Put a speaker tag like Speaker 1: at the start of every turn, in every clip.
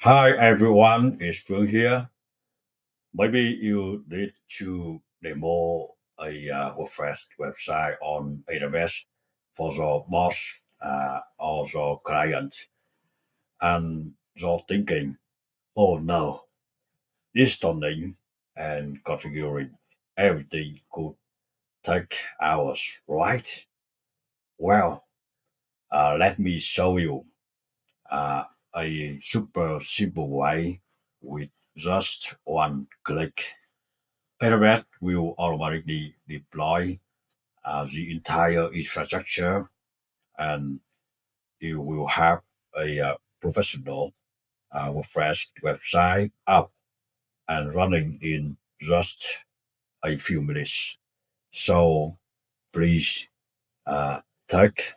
Speaker 1: Hi everyone, it's Phương here. Maybe you need to demo a WordPress website on AWS for your boss or your client, and you're thinking, oh no, installing and configuring everything could take hours, right? Well, let me show you uh, a super simple way with just one click. AWS will automatically deploy the entire infrastructure, and you will have a professional refreshed website up and running in just a few minutes. So please uh, take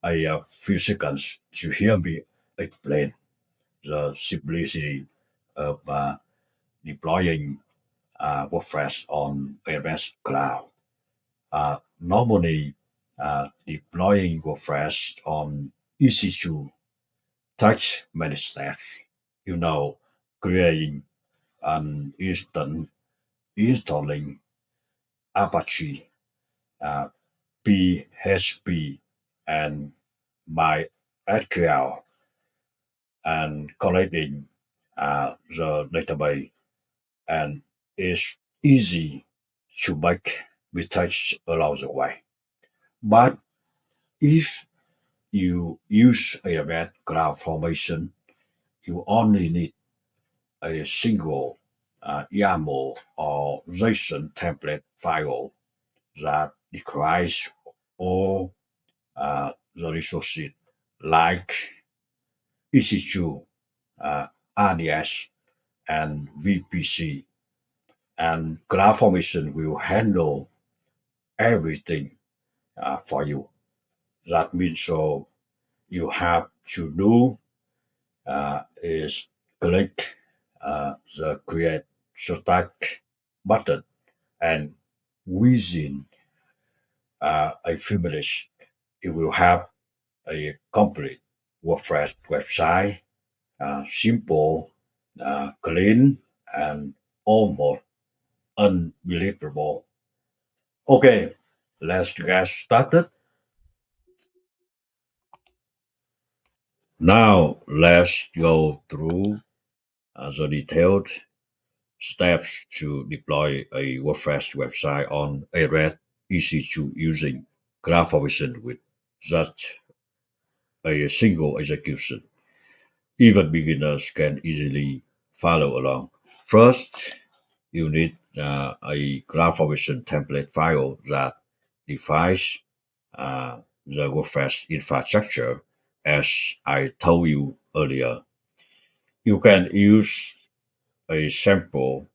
Speaker 1: a few seconds to hear me explain the simplicity of deploying WordPress on AWS Cloud. Normally, deploying WordPress on EC2 takes many steps. You know, creating an instance, installing Apache, uh, PHP, and MySQL, and connecting the database. And it's easy to make mistakes along the way. But if you use AWS Cloud Formation, you only need a single YAML or JSON template file that describes all the resources like EC2, RDS, and VPC. And CloudFormation will handle everything for you. That means so you have to do is click the create stack button, and within a few minutes you will have a complete WordPress website, simple, clean, and almost unbelievable. Okay, let's get started. Now let's go through the detailed steps to deploy a WordPress website on a red EC2 using CloudFormation with just a single execution. Even beginners can easily follow along. First, you need a CloudFormation template file that defines the WordPress infrastructure, as I told you earlier. You can use a sample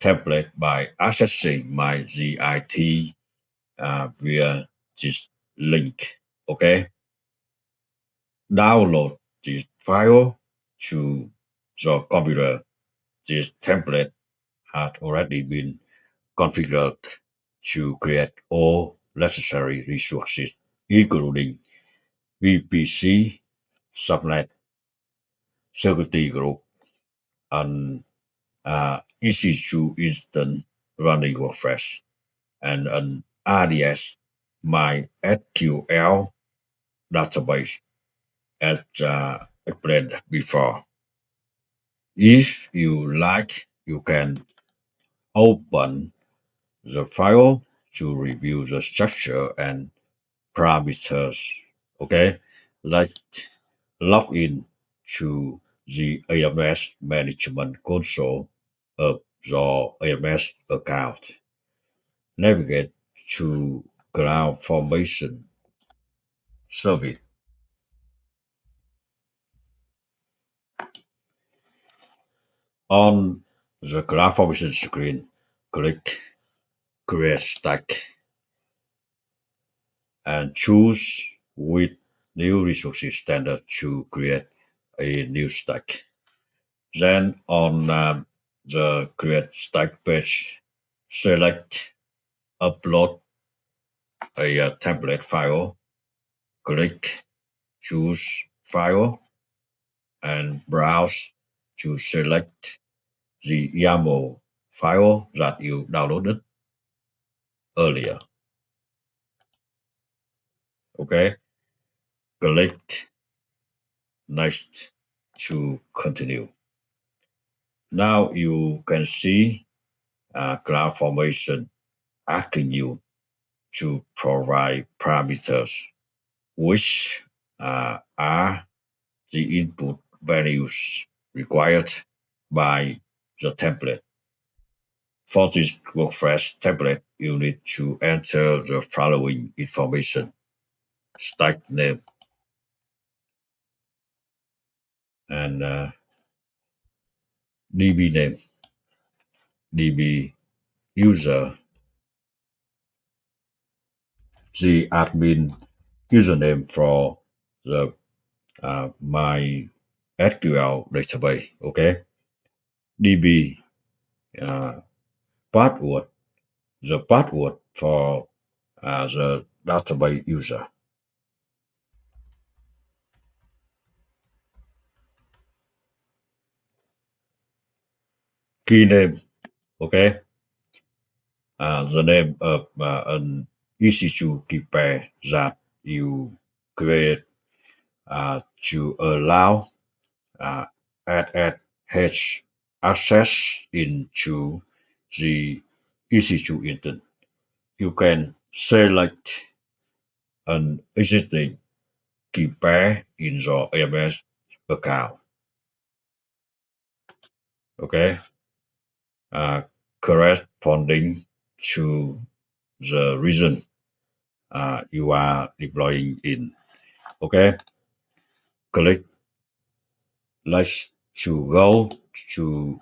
Speaker 1: template by accessing my ZIT via this link. Okay, download this file to your computer. This template has already been configured to create all necessary resources, including VPC, subnet, security group, and EC2 instance running WordPress, and an RDS MySQL database, as explained before. If you like, you can open the file to review the structure and parameters. Okay, let's log in to the AWS Management Console of your AWS account. Navigate to Cloud Formation Service. On the Cloud Formation screen, click Create Stack and choose with new resources standard to create a new stack. Then on the Create Stack page, select Upload a template file, click Choose File, and browse to select the YAML file that you downloaded earlier. Okay, click next to continue. Now you can see CloudFormation asking you to provide parameters, which are the input values required by the template. For this WordPress template, you need to enter the following information: stack name and DB name, DB user, the admin username for the my SQL database. Okay, DB password, the password for the database user. Key name. Okay, the name of an EC2 keeper that you create to allow uh, H access into the EC2 instance. You can select an existing key pair in your AMS account. Okay, uh, corresponding to the region you are deploying in. Okay, click let's to go to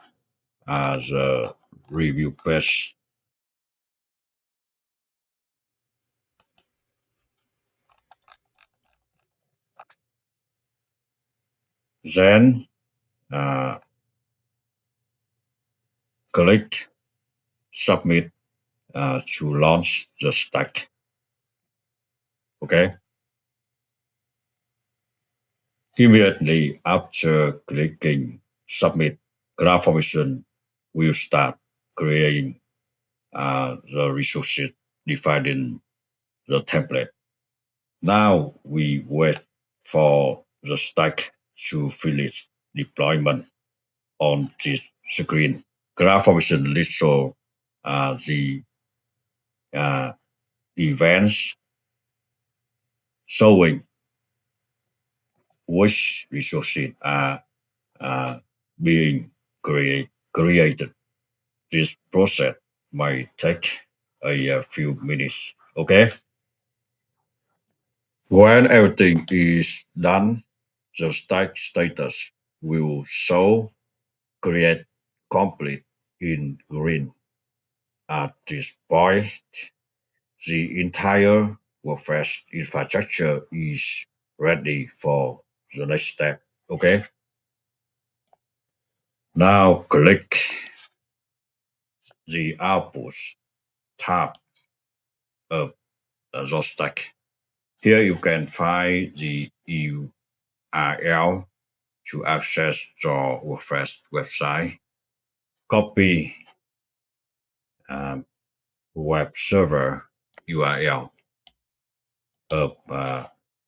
Speaker 1: the review page. Then uh, click submit to launch the stack. Okay. Immediately after clicking submit, CloudFormation will start creating the resources defined in the template. Now we wait for the stack to finish deployment on this screen. CloudFormation lists show the uh, events showing which resources are being created. This process might take a few minutes. Okay. When everything is done, the stack status will show create complete in green. At this point, the entire WordPress infrastructure is ready for the next step. Okay. Now click the output tab of the stack. Here you can find the URL to access your WordPress website. Copy web server URL of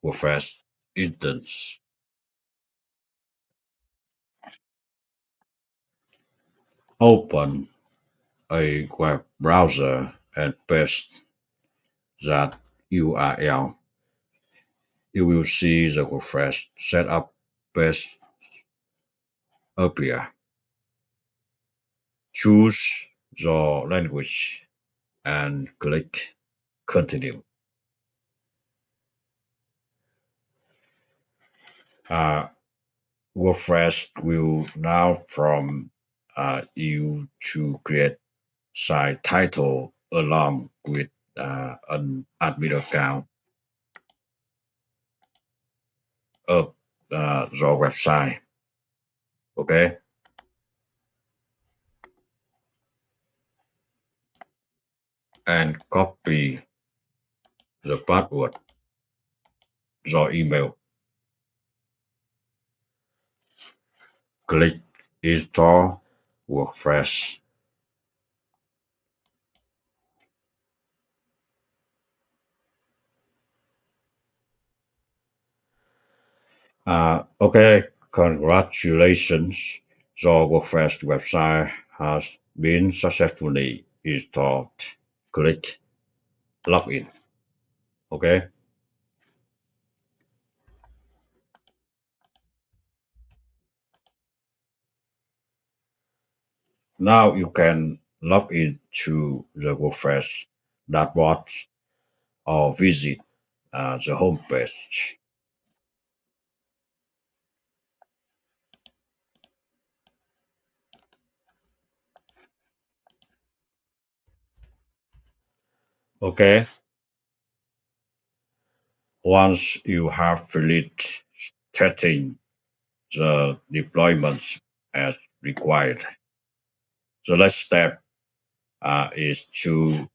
Speaker 1: WordPress instance. Open a web browser and paste that URL. You will see the WordPress setup page appear. Choose your language and click continue. Uh, WordPress will now prompt you to create site title along with an admin account of your website. Okay, and copy the password, your email. Click Install WordPress. Okay, congratulations. Your WordPress website has been successfully installed. Click Login. Okay, now you can log into the WordPress dashboard or visit the home page. Okay, once you have finished testing the deployments as required, the next step is to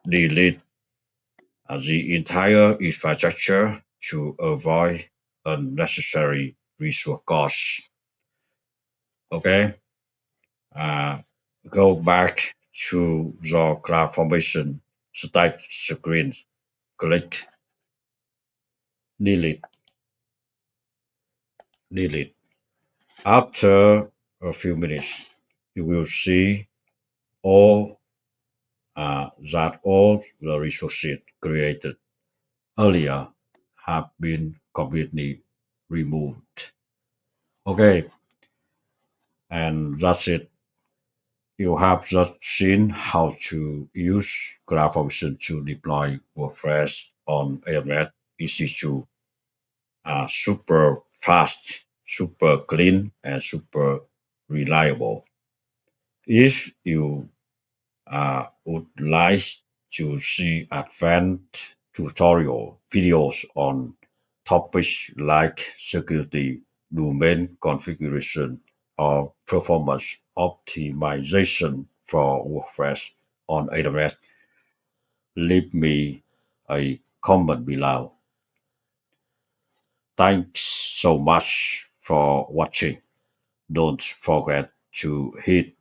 Speaker 1: delete the entire infrastructure to avoid unnecessary resource costs. Okay, uh, go back to the CloudFormation start screen. Click delete, delete. After a few minutes, you will see all that all the resources created earlier have been completely removed. Okay, and that's it. You have just seen how to use CloudFormation to deploy WordPress on AWS EC2. Super fast, super clean, and super reliable. If you would like to see advanced tutorial videos on topics like security, domain configuration, or performance optimization for WordPress on AWS, leave me a comment below. Thanks so much for watching. Don't forget to hit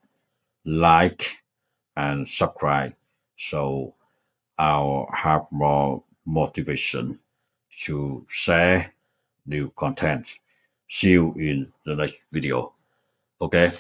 Speaker 1: like and subscribe so I'll have more motivation to share new content. See you in the next video. Okay.